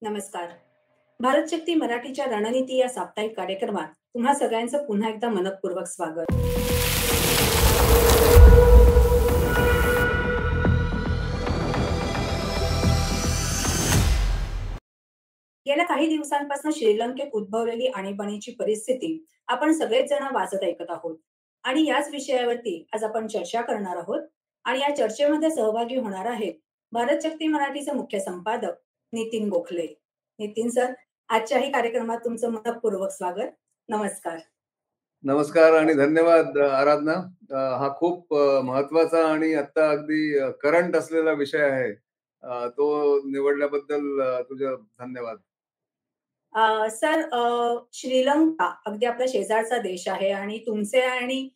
नमस्कार. भारत शक्ती मराठीच्या रणनीती या साप्ताहिक कार्यक्रमात तुम्हा सगळ्यांचं पुन्हा एकदा मनःपूर्वक स्वागत. गेल्या काही दिवसांपासून श्रीलंकेत उद्भवलेली आणीबाणीची परिस्थिती आपण सगळेच जण वाचत ऐकत आहोत. आणि याच विषयावरती आज आपण चर्चा करणार आहोत. आणि या चर्चेमध्ये सहभागी होणार आहेत भारत शक्ती मराठीचे मुख्य संपादक नितीन गोखले. नितीन सर, आजच्याही कार्यक्रमात तुमचं मनःपूर्वक स्वागत. नमस्कार. नमस्कार आणि धन्यवाद आराधना. हा खूप महत्वाचा आणि आता अगदी करंट असलेला विषय आहे. तो निवडल्याबद्दल तुझे धन्यवाद. सर, श्रीलंका अगदी आपला शेजारचा देश आहे आणि तुमचे आणि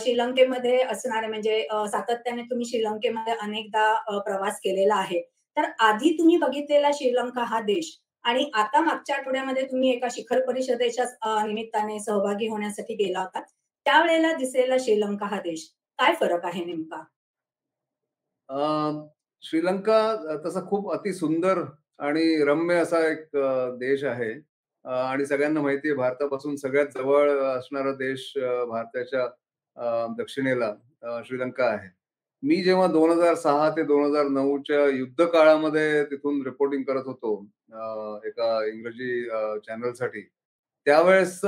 श्रीलंकेमध्ये असणारे म्हणजे सातत्याने तुम्ही श्रीलंकेमध्ये अनेकदा प्रवास केलेला आहे. तर आधी तुम्ही बघितलेला श्रीलंका हा देश आणि आता मागच्या आठवड्यामध्ये तुम्ही एका शिखर परिषदेच्या निमित्ताने सहभागी होण्यासाठी गेला होता. त्यावेळेला दिसलेला श्रीलंका हा देश, काय फरक आहे नेमका? अ, श्रीलंका तसा खूप अतिसुंदर आणि रम्य असा एक देश आहे. आणि सगळ्यांना माहिती आहे भारतापासून सगळ्यात जवळ असणारा देश भारताच्या दक्षिणेला श्रीलंका आहे. मी जेव्हा 2006 ते 2009च्या युद्ध काळामध्ये तिथून रिपोर्टिंग करत होतो एका इंग्रजी चॅनलसाठी, त्यावेळेस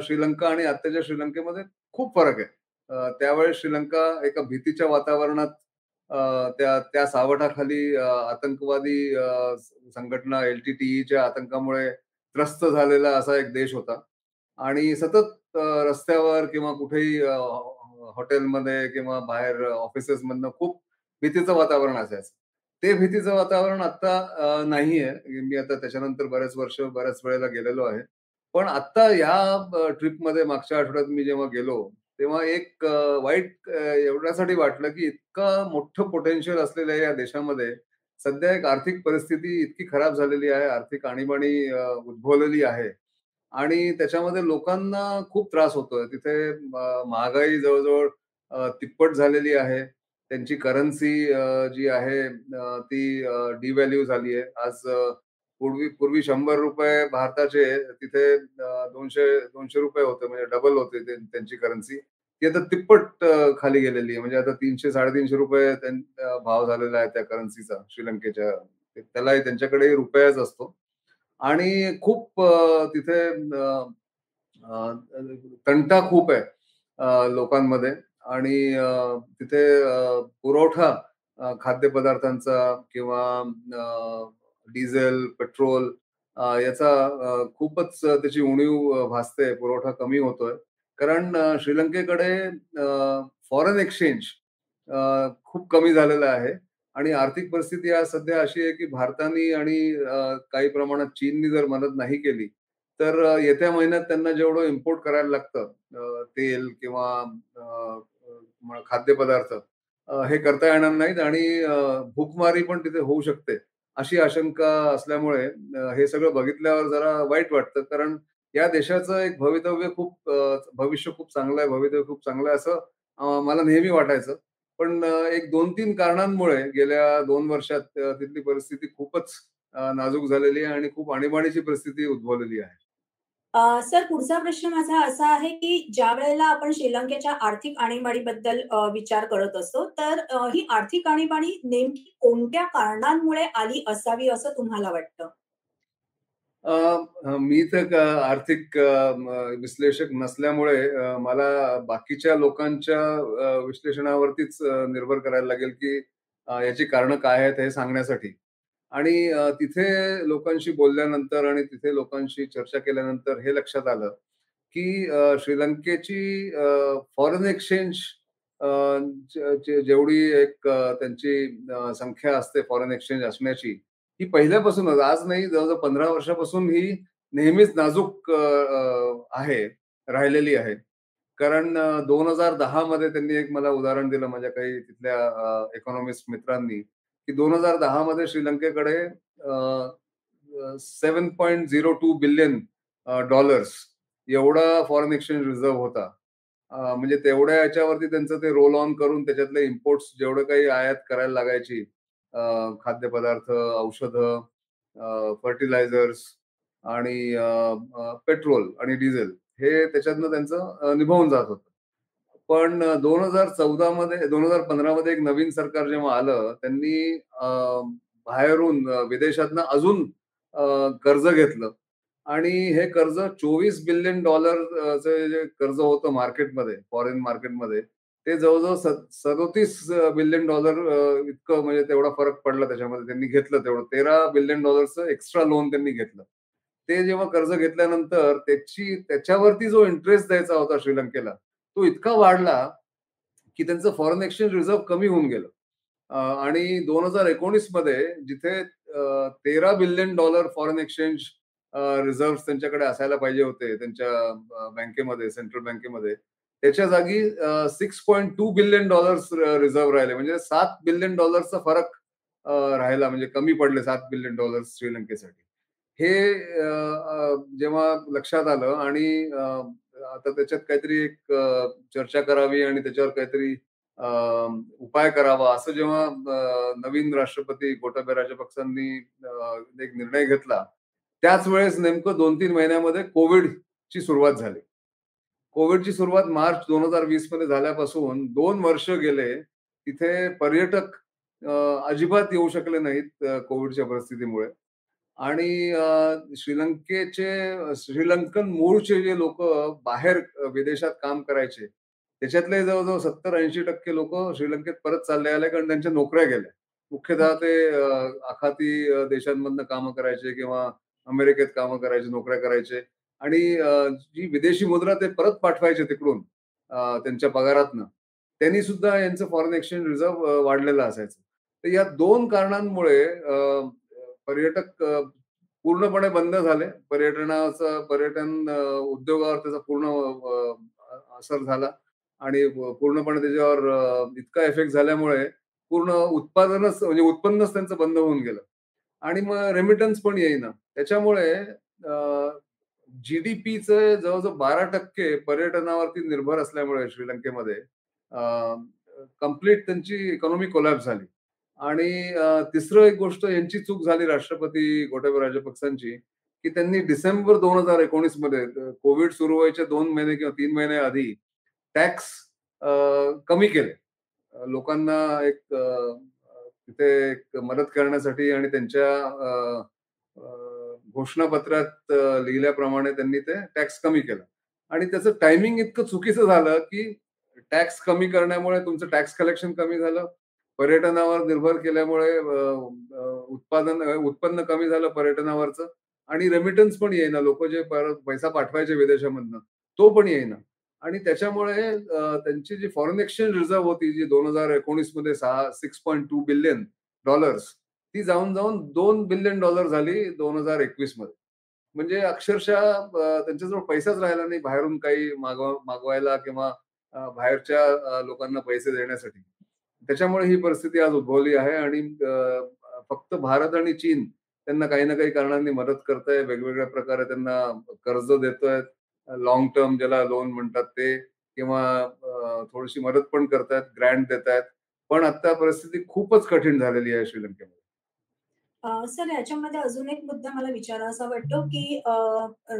श्रीलंका आणि आत्ताच्या श्रीलंकेमध्ये खूप फरक आहे. त्यावेळेस श्रीलंका एका भीतीच्या वातावरणात त्या त्या सावटाखाली आतंकवादी संघटना एल-टी-टी-ईच्या आतंकामुळे त्रस्त झालेला असा एक देश होता. आणि सतत रस्त्यावर किंवा कुठेही हॉटेलमध्ये किंवा बाहेर ऑफिसेसमधनं खूप भीतीचं वातावरण असायचं. ते भीतीचं वातावरण आता नाहीये. मी आता त्याच्यानंतर बरेच वर्ष बऱ्याच वेळेला गेलेलो आहे. पण आता या ट्रिपमध्ये मागच्या आठवड्यात मी जेव्हा गेलो, तेव्हा एक वाईट एवढ्यासाठी वाटलं, की इतकं मोठं पोटेन्शियल असलेल्या या देशामध्ये सध्या एक आर्थिक परिस्थिती इतकी खराब झालेली आहे, आर्थिक आणीबाणी उद्भवलेली आहे आणि त्याच्यामध्ये लोकांना खूप त्रास होतोय. तिथे महागाई जवळ-जवळ तिप्पट झालेली आहे. त्यांची करन्सी जी आहे ती डिव्हॅल्यू झाली आहे. आज पूर्वी पूर्वी ₹100 भारताचे तिथे ₹200 होते म्हणजे डबल होते त्यांची करन्सी. ती आता तिप्पट खाली गेलेली आहे. म्हणजे आता ₹300-350 भाव झालेला आहे त्या करन्सीचा श्रीलंकेच्या. त्यालाही त्यांच्याकडे रुपयाच असतो. आणि खूप तिथे अ, अ, तंटा खूप आहे लोकांमध्ये आणि तिथे पुरवठा खाद्यपदार्थांचा किंवा डिझेल, पेट्रोल याचा खूपच त्याची उणीव भासते. पुरवठा कमी होतोय. कारण श्रीलंकेकडे फॉरेन एक्सचेंज खूप कमी झालेलं आहे आणि आर्थिक परिस्थिती आज सध्या अशी आहे, की भारताने आणि काही प्रमाणात चीननी जर मदत नाही केली, तर येत्या महिन्यात त्यांना जेवढं इम्पोर्ट करायला लागतं तेल किंवा अ, खाद्यपदार्थ हे करता येणार नाहीत आणि भूकमारी पण तिथे होऊ शकते. अशी आशंका असल्यामुळे हे सगळं बघितल्यावर जरा वाईट वाटतं. कारण या देशाचं एक भवितव्य खूप भविष्य खूप चांगलं आहे, भवितव्य खूप चांगलं आहे असं मला नेहमी वाटायचं. पण एक 2-3 कारणांमुळे गेल्या 2 वर्षात तिथली परिस्थिती खूपच नाजूक झालेली आहे आणि खूप आणीबाणीची परिस्थिती उद्भवलेली आहे. सर, पुढचा प्रश्न माझा असा आहे, की ज्यावेळेला आपण श्रीलंकेच्या आर्थिक आणीबाणीबद्दल विचार करत असतो, तर ही आर्थिक आणीबाणी नेमकी कोणत्या कारणांमुळे आली असावी असं तुम्हाला वाटतं? अ, मी तर आर्थिक विश्लेषक नसल्यामुळे मला बाकीच्या लोकांच्या विश्लेषणावरतीच निर्भर करायला लागेल, की याची कारणं काय आहेत हे सांगण्यासाठी. आणि तिथे लोकांशी बोलल्यानंतर आणि तिथे लोकांशी चर्चा केल्यानंतर हे लक्षात आलं, की श्रीलंकेची फॉरेन एक्सचेंज अ, जेवढी एक त्यांची संख्या असते फॉरेन एक्सचेंज असण्याची, ही पहिल्यापासूनच आज नाही जवळ-जवळ 15 वर्षापासून ही नेहमीच नाजूक आहे, राहिलेली आहे. कारण 2010 मध्ये त्यांनी एक मला उदाहरण दिलं माझ्या काही तिथल्या इकॉनॉमिस्ट मित्रांनी, की 2010 मध्ये श्रीलंकेकडे अ, 7.02 बिलियन डॉलर्स एवढा फॉरेन एक्सचेंज रिझर्व्ह होता. म्हणजे तेवढ्या याच्यावरती त्यांचं ते रोल ऑन करून त्याच्यातले इम्पोर्ट्स जेवढं काही आयात करायला लागायची, खाद्यपदार्थ, औषधं फर्टिलायझर्स आणि पेट्रोल आणि डिझेल हे त्याच्यातनं त्यांचं निभावून जात होतं. पण 2014 मध्ये 2015 मध्ये एक नवीन सरकार जेव्हा आलं, त्यांनी बाहेरून विदेशातनं अजून कर्ज घेतलं आणि हे कर्ज $24 बिलियन चे जे कर्ज होतं मार्केटमध्ये, फॉरेन मार्केटमध्ये, ते जवळ-जवळ $37 बिलियन इतकं म्हणजे तेवढा फरक पडला त्याच्यामध्ये. त्यांनी घेतलं तेवढं $13 बिलियन एक्स्ट्रा लोन त्यांनी घेतलं. ते जेव्हा कर्ज घेतल्यानंतर त्याच्यावरती जो इंटरेस्ट द्यायचा होता श्रीलंकेला, तो इतका वाढला, की त्यांचं फॉरेन एक्सचेंज रिझर्व्ह कमी होऊन गेलं. आणि 2019 मध्ये जिथे $13 बिलियन फॉरेन एक्सचेंज रिझर्व्ह त्यांच्याकडे असायला पाहिजे होते त्यांच्या बँकेमध्ये, सेंट्रल बँकेमध्ये. त्याच्या जागी $6.2 बिलियन रिझर्व्ह राहिले. म्हणजे $7 बिलियन फरक राहिला, म्हणजे कमी पडले $7 बिलियन श्रीलंकेसाठी. हे जेव्हा लक्षात आलं आणि आता त्याच्यात काहीतरी एक चर्चा करावी आणि त्याच्यावर काहीतरी अ, उपाय करावा असं जेव्हा नवीन राष्ट्रपती गोटाबया राजपक्षांनी एक निर्णय घेतला, त्याच वेळेस नेमकं 2-3 महिन्यामध्ये कोविडची सुरुवात झाली. कोविडची सुरुवात मार्च 2020 मध्ये झाल्यापासून 2 वर्ष गेले. तिथे पर्यटक अ, अजिबात येऊ शकले नाहीत कोविडच्या परिस्थितीमुळे. आणि श्रीलंकन मूळचे जे लोकं बाहेर विदेशात काम करायचे, त्याच्यातले जवळ-जवळ 70-80% लोकं श्रीलंकेत परत चालले आले, कारण त्यांच्या नोकऱ्या गेल्या. मुख्यतः ते ओके. आखाती देशांमधनं कामं करायचे किंवा अमेरिकेत कामं करायचे, नोकऱ्या करायचे आणि जी विदेशी मुद्रा ते परत पाठवायचे तिकडून त्यांच्या पगारातनं. त्यांनी सुद्धा यांचं फॉरेन एक्सचेंज रिझर्व्ह वाढलेलं असायचं. तर या 2 कारणांमुळे पर्यटक पूर्णपणे बंद झाले. पर्यटन उद्योगावर त्याचा पूर्ण असर झाला आणि पूर्णपणे त्याच्यावर इतका इफेक्ट झाल्यामुळे पूर्ण उत्पादनच म्हणजे उत्पन्नच त्यांचं बंद होऊन गेलं आणि मग रेमिटन्स पण येईना. त्याच्यामुळे जी-डी-पीचं जवळ-जवळ 12% पर्यटनावरती निर्भर असल्यामुळे श्रीलंकेमध्ये कंप्लीट त्यांची इकॉनॉमी कोलॅप्स झाली. आणि तिसरं एक गोष्ट यांची चूक झाली राष्ट्रपती गोटाबया राजपक्षांची, की त्यांनी डिसेंबर 2019 मध्ये कोविड सुरू व्हायच्या 2 महिने किंवा 3 महिने आधी टॅक्स कमी केले. लोकांना एक तिथे एक मदत करण्यासाठी आणि त्यांच्या घोषणापत्रात लिहिल्याप्रमाणे त्यांनी ते टॅक्स कमी केलं आणि त्याचं टायमिंग इतकं चुकीचं झालं, की टॅक्स कमी करण्यामुळे तुमचं टॅक्स कलेक्शन कमी झालं. पर्यटनावर निर्भर केल्यामुळे उत्पन्न कमी झालं पर्यटनावरचं आणि रेमिटन्स पण येईना. लोकं जे परत पैसा पाठवायचे विदेशामधनं, तो पण येईना. आणि त्याच्यामुळे त्यांची जी फॉरेन एक्सचेंज रिझर्व्ह होती, जी 2019 मध्ये $6.2 बिलियन ती जाऊन-जाऊन $2 बिलियन झाली 2021 मध्ये. म्हणजे अक्षरशः त्यांच्याजवळ पैसाच राहिला नाही बाहेरून काही मागवायला किंवा बाहेरच्या लोकांना पैसे देण्यासाठी. त्याच्यामुळे ही परिस्थिती आज उद्भवली आहे आणि फक्त भारत आणि चीन त्यांना काही ना काही कारणांनी मदत करताय. वेगवेगळ्या प्रकारे त्यांना कर्ज देतायत. लाँग टर्म ज्याला लोन म्हणतात ते किंवा थोडीशी मदत पण करतायत, ग्रँट देतायत. पण आता परिस्थिती खूपच कठीण झालेली आहे श्रीलंकेमध्ये. सर ह्याच्यामध्ये अजून एक मुद्दा मला विचारावासा वाटतो, की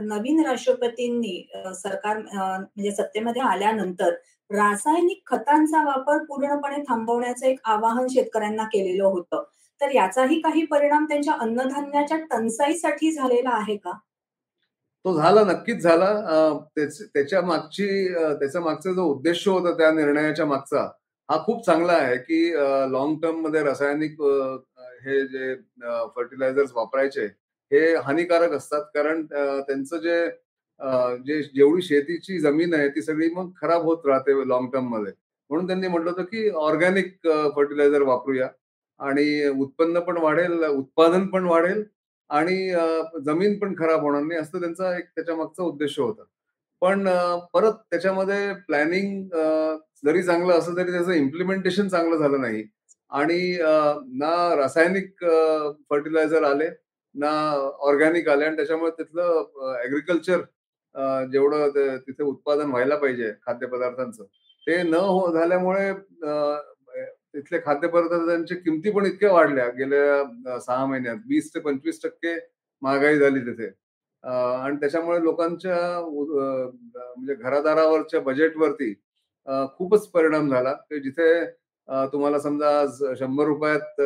नवीन राष्ट्रपतींनी सरकार म्हणजे सत्तेमध्ये आल्यानंतर रासायनिक खतांचा वापर पूर्णपणे थांबवण्याचं एक आवाहन शेतकऱ्यांना केलेलं होतं. तर याचाही काही परिणाम त्यांच्या अन्नधान्याच्या टंचाईसाठी झालेला आहे का? तो झाला, नक्कीच झाला. त्याच्या मागचा जो उद्देश होता त्या निर्णयाच्या मागचा, हा खूप चांगला आहे, की लाँग टर्ममध्ये रासायनिक हे जे फर्टिलायझर्स वापरायचे, हे हानिकारक असतात. कारण त्यांचं जेवढी शेतीची जमीन आहे, ती सगळी मग खराब होत राहते लाँग टर्ममध्ये. म्हणून त्यांनी म्हटलं होतं, की ऑर्गॅनिक फर्टिलायझर वापरूया आणि उत्पन्न पण वाढेल, उत्पादन पण वाढेल आणि जमीन पण खराब होणार नाही, असं त्यांचा एक त्याच्यामागचा उद्देश होता. पण परत त्याच्यामध्ये प्लॅनिंग जरी चांगलं असलं तरी त्याचं इम्प्लिमेंटेशन चांगलं झालं नाही आणि ना रासायनिक फर्टिलायझर आले, ना ऑर्गॅनिक आले आणि त्याच्यामुळे तिथलं जेवढं तिथे उत्पादन व्हायला पाहिजे खाद्यपदार्थांचं, ते न झाल्यामुळे तिथल्या खाद्यपदार्थांच्या किमती पण इतक्या वाढल्या गेल्या 6 महिन्यात. 20 ते 25% महागाई झाली तिथे. आणि त्याच्यामुळे लोकांच्या म्हणजे घरादारावरच्या बजेटवरती खूपच परिणाम झाला, की जिथे तुम्हाला समजा आज ₹100त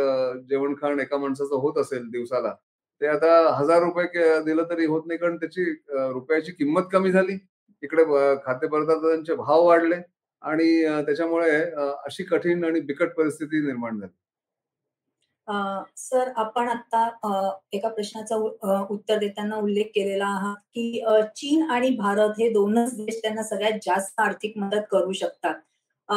जेवण-खाण एका माणसाचं होत असेल दिवसाला, ते आता ₹1000 दिलं तरी होत नाही, कारण त्याची रुपयाची किंमत कमी झाली. इकडे खाद्यपदार्थांचे भाव वाढले आणि त्याच्यामुळे अशी कठीण आणि बिकट परिस्थिती निर्माण झाली. सर आपण आता एका प्रश्नाचा उत्तर देताना उल्लेख केलेला आहात, की चीन आणि भारत हे 2च देश त्यांना सगळ्यात जास्त आर्थिक मदत करू शकतात. अ,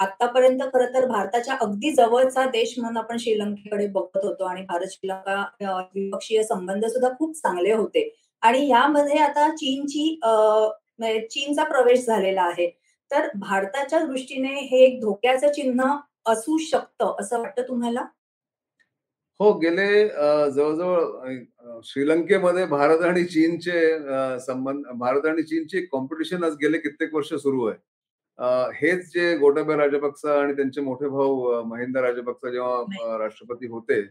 आत्तापर्यंत खरं तर भारताच्या अगदी जवळचा देश म्हणून आपण श्रीलंकेकडे बघत होतो आणि भारत-श्रीलंका द्विपक्षीय संबंध सुद्धा खूप चांगले होते. आणि यामध्ये आता म्हणजे चीनचा प्रवेश झालेला आहे. तर भारताच्या दृष्टीने हे एक धोक्याचं चिन्ह असू शकतं, असं वाटतं तुम्हाला? हो, गेले जवळ-जवळ श्रीलंकेमध्ये भारत आणि चीनची कॉम्पिटिशन आज गेले कित्येक वर्ष सुरू आहे. हेच जे गोटाबया राजपक्ष आणि त्यांचे मोठे भाऊ महिंदा राजपक्ष जेव्हा नाही. राष्ट्रपती होते,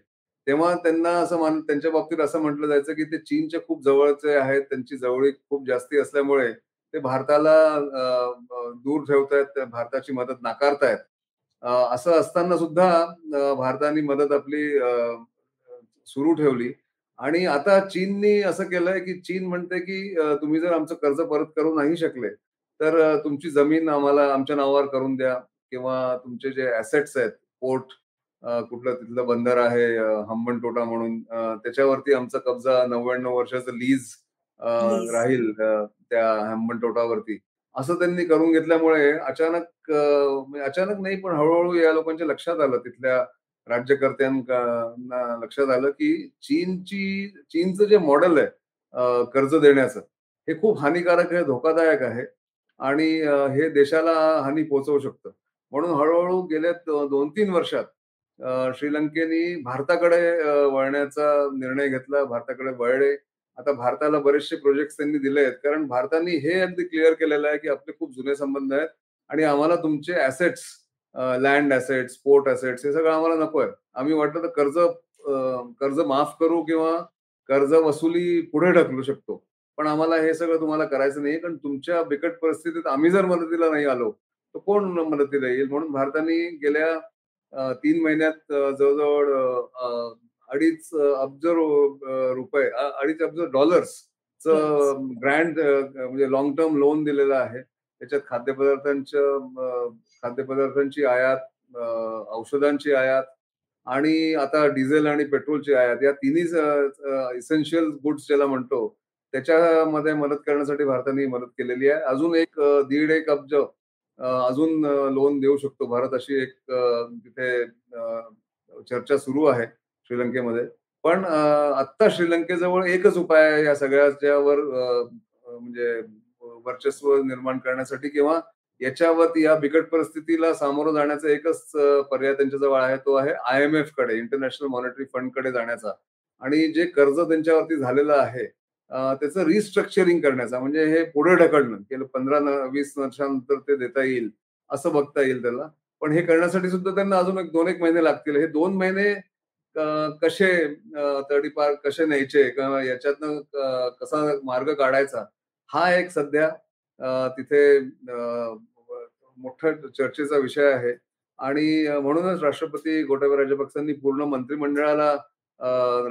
तेव्हा त्यांना त्यांच्या बाबतीत असं म्हटलं जायचं, की ते चीनच्या खूप जवळचे आहेत. त्यांची जवळीक खूप जास्ती असल्यामुळे ते भारताला दूर ठेवतायत, भारताची मदत नाकारतायत. असं असताना सुद्धा भारताने मदत आपली सुरू ठेवली आणि आता चीननी असं केलंय, की चीन म्हणते, की तुम्ही जर आमचं कर्ज परत करू नाही शकले, तर तुमची जमीन आम्हाला आमच्या नावावर करून द्या किंवा तुमचे जे ॲसेट्स आहेत, पोर्ट कुठलं तिथलं बंदर आहे हंबनटोटा म्हणून त्याच्यावरती आमचा कब्जा 99 वर्षाचं लीज प्लीज. राहील त्या हंबनटोटावरती. असं त्यांनी करून घेतल्यामुळे म्हणजे अचानक नाही, पण हळू या लोकांच्या लक्षात आलं, तिथल्या राज्यकर्त्यांना लक्षात आलं, की चीनचं जे मॉडेल आहे कर्ज देण्याचं, हे खूप हानिकारक आहे, धोकादायक आहे आणि हे देशाला हानी पोहोचवू शकतं. म्हणून हळू गेल्या 2-3 वर्षात श्रीलंकेनी भारताकडे वळण्याचा निर्णय घेतला. भारताकडे वळले. आता भारताला बरेचसे प्रोजेक्ट्स त्यांनी दिले आहेत. कारण भारताने हे अगदी क्लिअर केलेलं आहे, की आपले खूप जुने संबंध आहेत आणि आम्हाला तुमचे assets, land assets, port assets हे सगळं आम्हाला नकोय. आम्ही वाटलं तर कर्ज माफ करू किंवा कर्ज वसुली पुढे ढकलू शकतो. पण आम्हाला हे सगळं तुम्हाला करायचं नाहीये, कारण तुमच्या बिकट परिस्थितीत आम्ही जर मदतीला नाही आलो, तर कोण मदतीला येईल? म्हणून भारताने गेल्या 3 महिन्यात जवळ-जवळ 2.5 अब्ज रुपये, 2.5 अब्ज येस. डॉलर्सचं ग्रँड म्हणजे लाँग टर्म लोन दिलेलं आहे. त्याच्यात खाद्यपदार्थांची आयात, औषधांची आयात आणि आता डिझेल आणि पेट्रोलची आयात या तिन्ही इसेन्शियल गुड्स ज्याला म्हणतो, त्याच्यामध्ये मदत करण्यासाठी भारताने मदत केलेली आहे. अजून एक 1.5 अब्ज अजून लोन देऊ शकतो भारत, अशी एक तिथे चर्चा सुरू आहे श्रीलंकेमध्ये. पण आत्ता श्रीलंकेजवळ एकच उपाय आहे या सगळ्याच्यावर म्हणजे वर्चस्व निर्माण करण्यासाठी किंवा याच्यावरती या बिकट परिस्थितीला सामोरं जाण्याचा एकच पर्याय त्यांच्याजवळ आहे. तो आहे IMF कडे, इंटरनॅशनल मॉनिटरी फंडकडे जाण्याचा आणि जे कर्ज त्यांच्यावरती झालेलं आहे त्याचं रिस्ट्रक्चरिंग करण्याचा, म्हणजे हे पुढे ढकलणं, की 15-20 वर्षानंतर ते देता येईल, असं बघता येईल त्याला. पण हे करण्यासाठी सुद्धा त्यांना अजून 2 एक महिने लागतील. हे 2 महिने कसे तडीपार कसे न्यायचे किंवा याच्यातनं कसा मार्ग काढायचा, हा एक सध्या तिथे मोठा चर्चेचा विषय आहे आणि म्हणूनच राष्ट्रपती गोटाबया राजपक्षांनी पूर्ण मंत्रिमंडळाला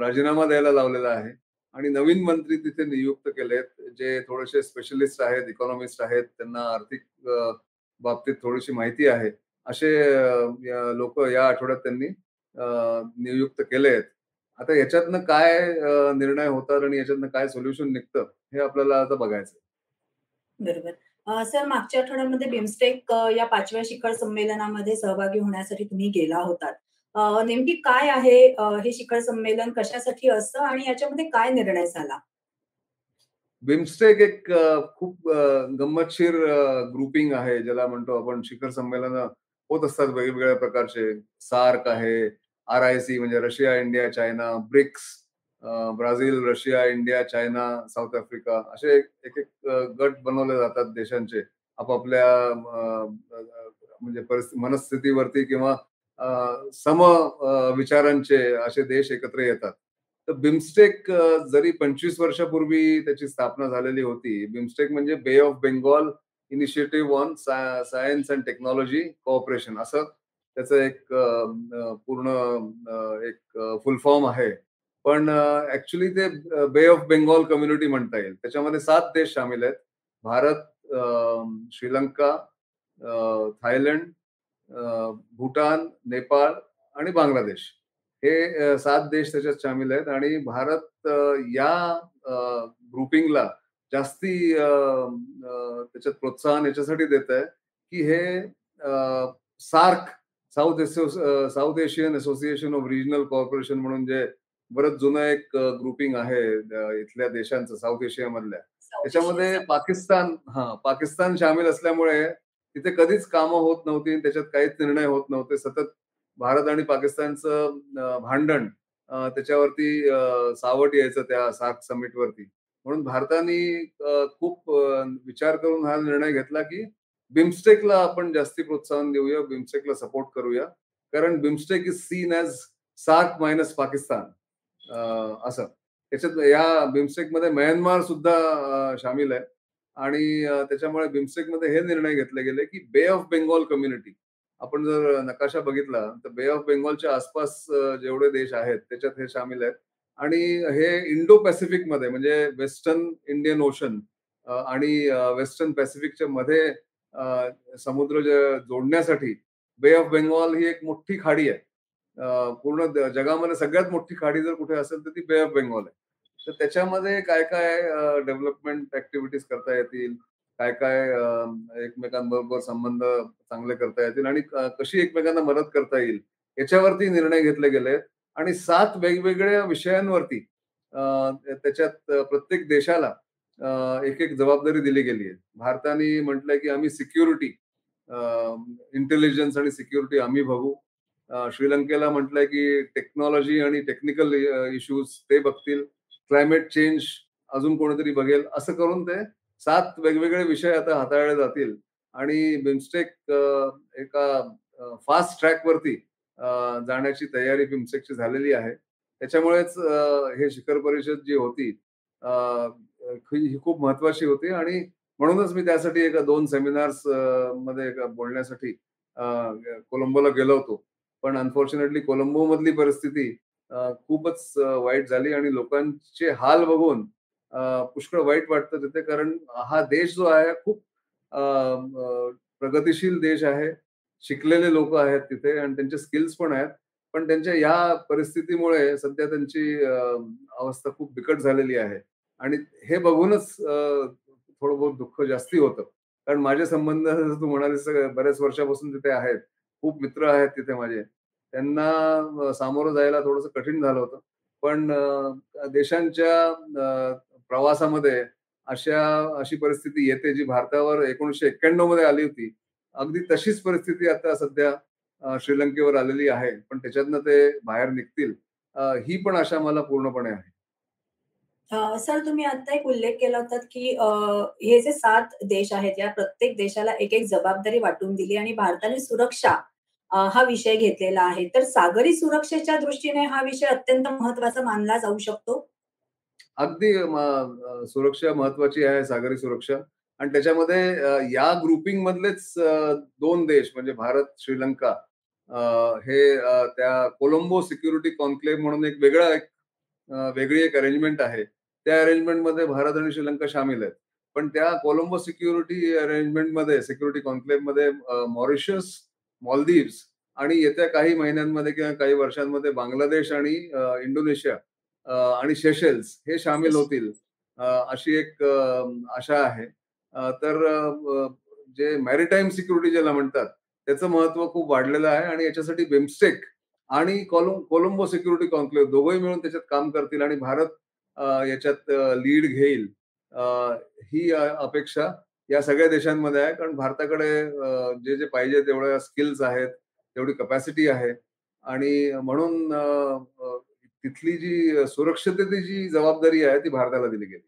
राजीनामा द्यायला लावलेला आहे आणि नवीन मंत्री तिथे नियुक्त केलेत, जे थोडेसे स्पेशलिस्ट आहेत, इकॉनॉमिस्ट आहेत, त्यांना आर्थिक बाबतीत थोडीशी माहिती आहे. असे लोक या आठवड्यात त्यांनी नियुक्त केलेत. आता याच्यातनं काय निर्णय होतात आणि याच्यातनं काय सोल्युशन निघतं, हे आपल्याला आता बघायचंय. बरोबर. सर मागच्या आठवड्यामध्ये बिमस्टेक या 5व्या शिखर संमेलनामध्ये सहभागी होण्यासाठी तुम्ही गेला होतात. नेमकी काय आहे हे शिखर संमेलन कशासाठी असतं आणि याच्यामध्ये काय निर्णय झाला? बिमस्टेक एक खूप गंमतशीर ग्रुपिंग आहे, ज्याला म्हणतो आपण शिखर संमेलनं होत असतात वेगवेगळ्या प्रकारचे. सार्क आहे, RIC म्हणजे Russia, India, China, BRICS, Brazil, Russia, India, China, South Africa असे एक-एक गट बनवले जातात देशांचे आपापल्या म्हणजे मनस्थितीवरती किंवा सम विचारांचे असे देश एकत्र येतात. तर बिमस्टेक जरी 25 वर्षापूर्वी त्याची स्थापना झालेली होती. बिमस्टेक म्हणजे बे of Bengal initiative on science and technology cooperation असं त्याचं एक पूर्ण एक फुल फॉर्म आहे. पण ॲक्चुअली ते बे ऑफ बेंगॉल कम्युनिटी म्हणता येईल. त्याच्यामध्ये 7 देश शामिल आहेत. भारत, श्रीलंका, थायलंड, भूटान, नेपाळ आणि बांगलादेश हे 7 देश त्याच्यात शामिल आहेत आणि भारत या ग्रुपिंगला जास्ती त्याच्यात प्रोत्साहन याच्यासाठी देत आहे, की हे SAARC South Asian association of regional corporation म्हणून जे बरंच जुनं एक ग्रुपिंग आहे इथल्या देशांचं साउथ एशियामधल्या. साऊथ त्याच्यामध्ये एशियाचा. पाकिस्तान शामिल असल्यामुळे तिथे कधीच कामं होत नव्हती. त्याच्यात काहीच निर्णय होत नव्हते. सतत भारत आणि पाकिस्तानचं भांडण त्याच्यावरती सावट यायचं त्या सार्क समिटवरती. म्हणून भारताने खूप विचार करून हा निर्णय घेतला, की बिमस्टेकला आपण जास्ती प्रोत्साहन देऊया, बिमस्टेकला सपोर्ट करूया. कारण BIMSTEC is seen as SAARC minus Pakistan असं. त्याच्यात या बिमस्टेकमध्ये म्यानमार सुद्धा शामिल आहे. आणि त्याच्यामुळे बिमस्टेकमध्ये हे निर्णय घेतले गेले, की बे ऑफ बेंगॉल कम्युनिटी आपण जर नकाशा बघितला तर बे ऑफ बेंगॉलच्या आसपास जेवढे देश आहेत त्याच्यात हे शामिल आहेत. आणि हे इंडो पॅसिफिकमध्ये म्हणजे वेस्टर्न इंडियन ओशन आणि वेस्टर्न पॅसिफिकच्या मध्ये समुद्र जोडण्यासाठी बे ऑफ बेंगॉल ही एक मोठी खाडी आहे. पूर्ण जगामध्ये सगळ्यात मोठी खाडी जर कुठे असेल तर ती बे ऑफ बेंगॉल आहे. तर त्याच्यामध्ये काय-काय डेव्हलपमेंट ॲक्टिव्हिटीज करता येतील, काय-काय एकमेकांबरोबर संबंध चांगले करता येतील आणि कशी एकमेकांना मदत करता येईल, याच्यावरती निर्णय घेतले गेले आणि 7 वेगवेगळ्या विषयांवरती त्याच्यात प्रत्येक देशाला एक-एक जबाबदारी दिली गेली आहे. भारताने म्हटलंय, की आम्ही सिक्युरिटी इंटेलिजन्स आणि सिक्युरिटी आम्ही बघू. श्रीलंकेला म्हटलंय, की टेक्नॉलॉजी आणि टेक्निकल इश्यूज ते बघतील. क्लायमेट चेंज अजून कोणीतरी बघेल. असं करून ते 7 वेगवेगळे विषय आता हाताळले जातील आणि बिमस्टेक एका फास्ट ट्रॅकवरती जाण्याची तयारी बिमस्टेकची झालेली आहे. त्याच्यामुळेच हे शिखर परिषद जी होती अ, ही खूप महत्वाची होती आणि म्हणूनच मी त्यासाठी एका 2 सेमिनार्स मध्ये बोलण्यासाठी कोलंबोला गेलो होतो. पण अनफॉर्च्युनेटली कोलंबोमधली परिस्थिती खूपच वाईट झाली आणि लोकांचे हाल बघून पुष्कळ वाईट वाटतं तिथे. कारण हा देश जो आहे खूप प्रगतिशील देश आहे. शिकलेले लोकं आहेत तिथे आणि त्यांचे स्किल्स पण आहेत. पण त्यांच्या ह्या परिस्थितीमुळे सध्या त्यांची अवस्था खूप बिकट झालेली आहे आणि हे बघूनच थोडं बहुत दुःख जास्ती होतं. कारण माझे संबंध जसं तू म्हणालीस बऱ्याच वर्षापासून तिथे आहेत. खूप मित्र आहेत तिथे माझे. त्यांना सामोरं जायला थोडंसं कठीण झालं होतं. पण देशांच्या प्रवासामध्ये अशी परिस्थिती येते जी भारतावर 1991 मध्ये आली होती. अगदी तशीच परिस्थिती आता सध्या श्रीलंकेवर आलेली आहे. पण त्याच्यातनं ते बाहेर निघतील ही पण आशा मला पूर्णपणे आहे. सर तुम्ही आता एक उल्लेख केला होतात, की हे जे 7 देश आहेत, या प्रत्येक देशाला एक-एक जबाबदारी वाटून दिली आणि भारताने सुरक्षा हा विषय घेतलेला आहे. तर सागरी सुरक्षेच्या दृष्टीने हा विषय अत्यंत महत्त्वाचा मानला जाऊ शकतो? अगदी सुरक्षा महत्वाची आहे, सागरी सुरक्षा आणि त्याच्यामध्ये या ग्रुपिंग मधलेच 2 देश म्हणजे भारत, श्रीलंका हे त्या कोलंबो सिक्युरिटी कॉन्क्लेव्ह म्हणून वेगळी एक अरेंजमेंट आहे. त्या अरेंजमेंटमध्ये भारत आणि श्रीलंका शामिल आहेत. पण त्या कोलंबो सिक्युरिटी अरेंजमेंटमध्ये सिक्युरिटी कॉन्क्लेव्हमध्ये मॉरिशस, मालदीव्स आणि येत्या काही महिन्यांमध्ये किंवा काही वर्षांमध्ये बांगलादेश आणि इंडोनेशिया आणि सेशेल्स हे शामिल होतील अशी एक आशा आहे. तर जे मॅरिटाईम सिक्युरिटी ज्याला म्हणतात, त्याचं महत्त्व खूप वाढलेलं आहे आणि याच्यासाठी बिमस्टेक आणि कोलंबो सिक्युरिटी कॉन्क्लेव्ह दोघंही मिळून त्याच्यात काम करतील आणि भारत याच्यात लीड घेईल. अ, ही अपेक्षा या सगळ्या देशांमध्ये आहे. कारण भारताकडे जे पाहिजे तेवढ्या स्किल्स आहेत, तेवढी कपॅसिटी आहे आणि म्हणून तिथली जी सुरक्षिततेची जी जबाबदारी आहे ती भारताला दिली गेली.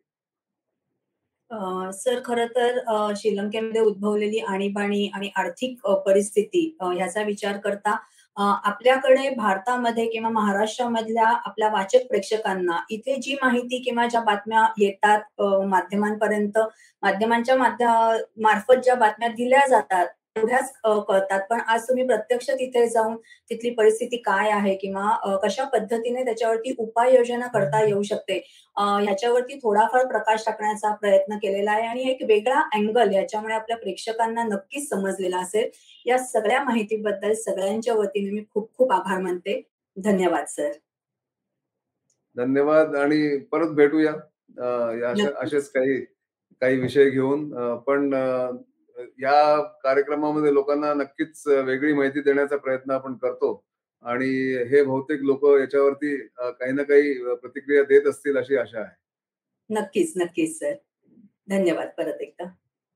सर खरं तर श्रीलंकेमध्ये उद्भवलेली आणीबाणी आणि आर्थिक परिस्थिती ह्याचा विचार करता आपल्याकडे भारतामध्ये किंवा महाराष्ट्रामधल्या आपल्या वाचक प्रेक्षकांना इथे जी माहिती किंवा ज्या बातम्या येतात माध्यमांपर्यंत, माध्यमांच्या मार्फत ज्या बातम्या दिल्या जातात, तेवढ्याच कळतात. पण आज तुम्ही प्रत्यक्ष तिथे जाऊन तिथली परिस्थिती काय आहे किंवा कशा पद्धतीने त्याच्यावरती उपाययोजना करता येऊ शकते, ह्याच्यावरती थोडाफार प्रकाश टाकण्याचा प्रयत्न केलेला आहे आणि एक वेगळा अँगल ह्याच्यामुळे आपल्या प्रेक्षकांना नक्कीच समजलेला असेल. या सगळ्या माहितीबद्दल सगळ्यांच्या वतीने मी खूप खूप आभार मानते. धन्यवाद सर. धन्यवाद आणि परत भेटूया. नक्कीच, असेच काही काही विषय घेऊन. पण या कार्यक्रमामध्ये लोकांना नक्कीच वेगळी माहिती देण्याचा प्रयत्न आपण करतो आणि हे बहुतेक लोकं याच्यावरती काही ना काही प्रतिक्रिया देत असतील अशी आशा आहे. नक्कीच, नक्कीच सर. धन्यवाद परत एकदा.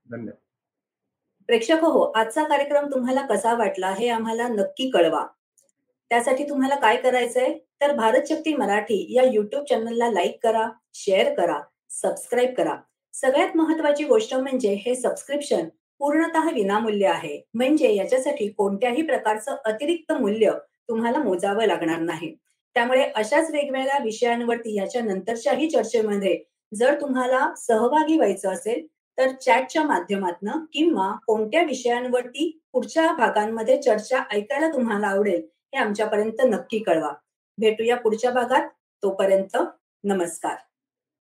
धन्यवाद. प्रेक्षक हो, आजचा कार्यक्रम तुम्हाला कसा वाटला हे आम्हाला नक्की कळवा. त्यासाठी तुम्हाला काय करायचंय, तर भारत शक्ती मराठी या YouTube चॅनलला लाईक करा, शेअर करा, सबस्क्राईब करा. सगळ्यात महत्त्वाची गोष्ट म्हणजे हे सबस्क्रिप्शन पूर्णतः विनामूल्य आहे. म्हणजे याच्यासाठी कोणत्याही प्रकारचं अतिरिक्त मूल्य तुम्हाला मोजावं लागणार नाही. त्यामुळे अशाच वेगवेगळ्या विषयांवरती याच्या नंतरच्याही चर्चेमध्ये जर तुम्हाला सहभागी व्हायचं असेल, तर चॅटच्या माध्यमातनं किंवा कोणत्या विषयांवरती पुढच्या भागांमध्ये चर्चा ऐकायला तुम्हाला आवडेल, हे आमच्यापर्यंत नक्की कळवा. भेटूया पुढच्या भागात. तोपर्यंत नमस्कार.